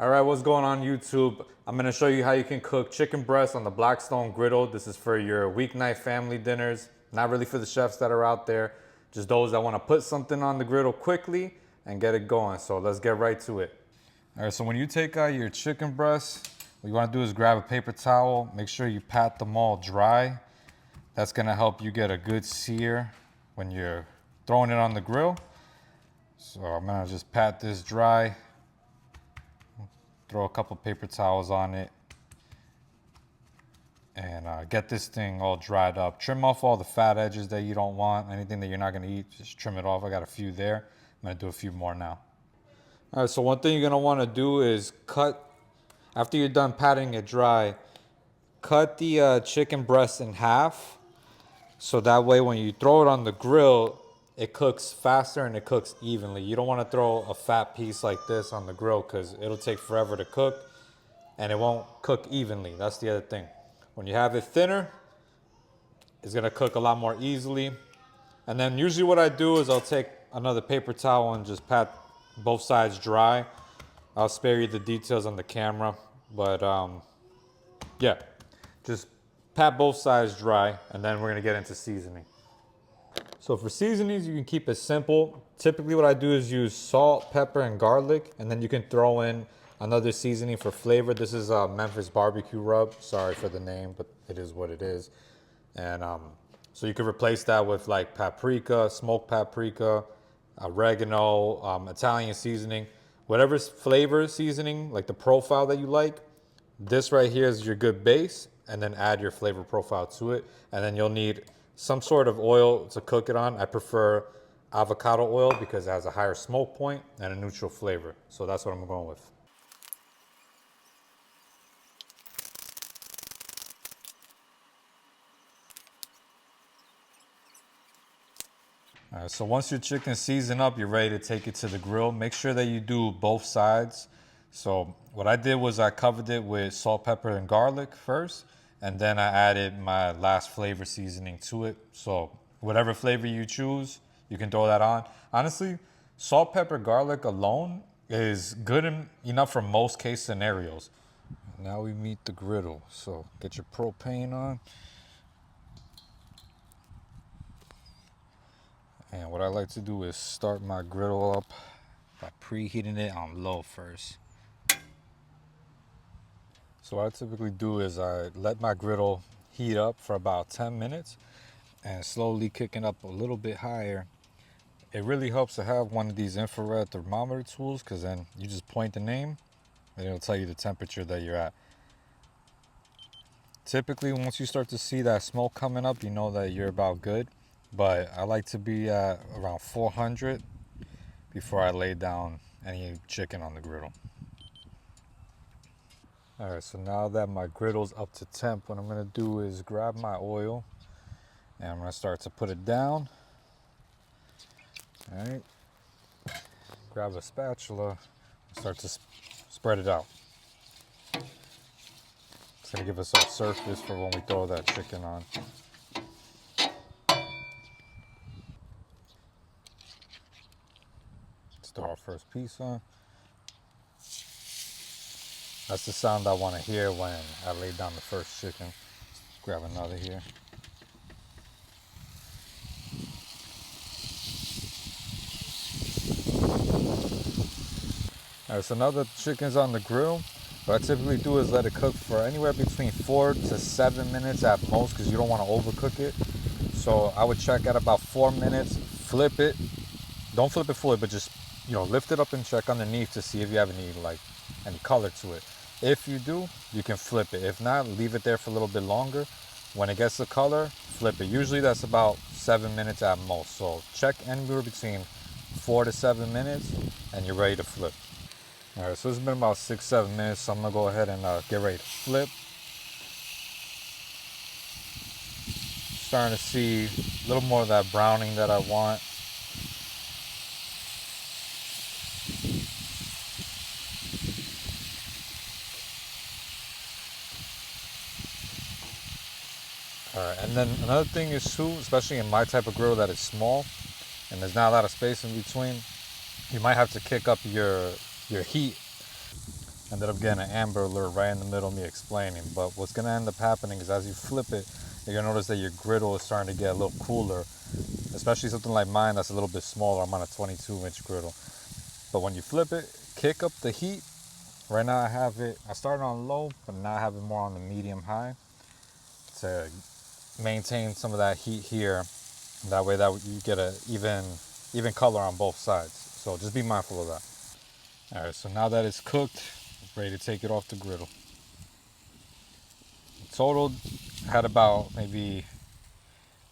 All right, what's going on YouTube? I'm gonna show you how you can cook chicken breast on the Blackstone griddle. This is for your weeknight family dinners. Not really for the chefs that are out there, just those that wanna put something on the griddle quickly and get it going. So let's get right to it. All right, so when you take out your chicken breasts, what you wanna do is grab a paper towel, make sure you pat them all dry. That's gonna help you get a good sear when you're throwing it on the grill. So I'm gonna just pat this dry. Throw a couple paper towels on it and get this thing all dried up. Trim off all the fat edges that you don't want. Anything that you're not gonna eat, just trim it off. I got a few there. I'm gonna do a few more now. All right, so one thing you're gonna wanna do is cut, after you're done patting it dry, cut the chicken breast in half. So that way when you throw it on the grill, it cooks faster and it cooks evenly. You don't want to throw a fat piece like this on the grill because it'll take forever to cook and it won't cook evenly. That's the other thing. When you have it thinner, it's going to cook a lot more easily. And then usually what I do is I'll take another paper towel and just pat both sides dry. I'll spare you the details on the camera, but yeah, just pat both sides dry and then we're going to get into seasoning. So for seasonings, you can keep it simple. Typically what I do is use salt, pepper, and garlic, and then you can throw in another seasoning for flavor. This is a Memphis barbecue rub. Sorry for the name, but it is what it is. And so you could replace that with like paprika, smoked paprika, oregano, Italian seasoning, whatever flavor seasoning, like the profile that you like. This right here is your good base, and then add your flavor profile to it. And then you'll need some sort of oil to cook it on. I prefer avocado oil because it has a higher smoke point and a neutral flavor. So that's what I'm going with. All right, so once your chicken's seasoned up, you're ready to take it to the grill. Make sure that you do both sides. So what I did was I covered it with salt, pepper, and garlic first. And then I added my last flavor seasoning to it. So whatever flavor you choose, you can throw that on. Honestly, salt, pepper, garlic alone is good enough for most case scenarios. Now we meet the griddle. So get your propane on. And what I like to do is start my griddle up by preheating it on low first. So what I typically do is I let my griddle heat up for about 10 minutes and slowly kicking up a little bit higher. It really helps to have one of these infrared thermometer tools because then you just point the name and it'll tell you the temperature that you're at. Typically, once you start to see that smoke coming up, you know that you're about good. But I like to be at around 400 before I lay down any chicken on the griddle. All right, so now that my griddle's up to temp, what I'm gonna do is grab my oil and I'm gonna start to put it down. All right, grab a spatula and start to spread it out. It's gonna give us a surface for when we throw that chicken on. Let's throw our first piece on. That's the sound I want to hear when I lay down the first chicken. Let's grab another here. All right, so now the chicken's on the grill. What I typically do is let it cook for anywhere between 4 to 7 minutes at most because you don't want to overcook it. So I would check at about 4 minutes, flip it. Don't flip it fully, but just, lift it up and check underneath to see if you have any color to it. If you do, you can flip it. If not, leave it there for a little bit longer. When it gets the color, flip it. Usually that's about 7 minutes at most. So check anywhere between 4 to 7 minutes and you're ready to flip. All right, so it's been about 6-7 minutes. So I'm gonna go ahead and get ready to flip. Starting to see a little more of that browning that I want. All right, and then another thing is too, especially in my type of grill that is small and there's not a lot of space in between, you might have to kick up your heat Ended up getting an Amber Alert right in the middle of me explaining. But what's gonna end up happening is as you flip it, you're gonna notice that your griddle is starting to get a little cooler, especially something like mine that's a little bit smaller. I'm on a 22-inch griddle. But when you flip it, kick up the heat. Right now I started on low, but now I have it more on the medium high to maintain some of that heat here. That way that you get a even color on both sides. So just be mindful of that. All right, so now that it's cooked, ready to take it off the griddle. Total had about maybe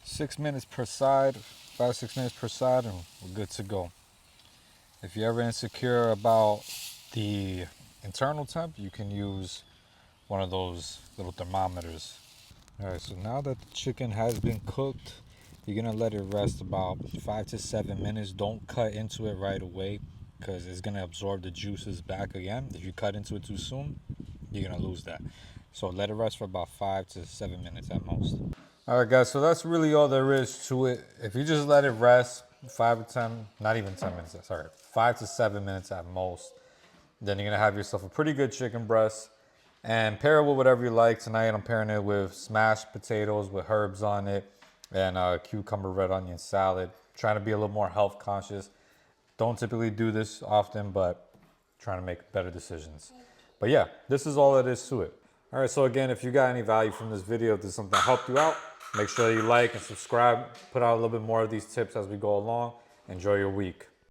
6 minutes per side, 5 6 minutes per side, and we're good to go. If you're ever insecure about the internal temp, you can use one of those little thermometers. All right, so now that the chicken has been cooked, you're gonna let it rest about 5 to 7 minutes. Don't cut into it right away because it's gonna absorb the juices back again. If you cut into it too soon, you're gonna lose that. So let it rest for about 5 to 7 minutes at most. All right, guys, so that's really all there is to it. If you just let it rest 5 to 10, not even 10 minutes, sorry, 5 to 7 minutes at most, then you're gonna have yourself a pretty good chicken breast. And pair it with whatever you like. Tonight I'm pairing it with smashed potatoes with herbs on it and cucumber red onion salad. Trying to be a little more health conscious. Don't typically do this often, but trying to make better decisions. But yeah, this is all that is to it. All right, so again, if you got any value from this video, if this is something that helped you out, make sure you like and subscribe. Put out a little bit more of these tips as we go along. Enjoy your week.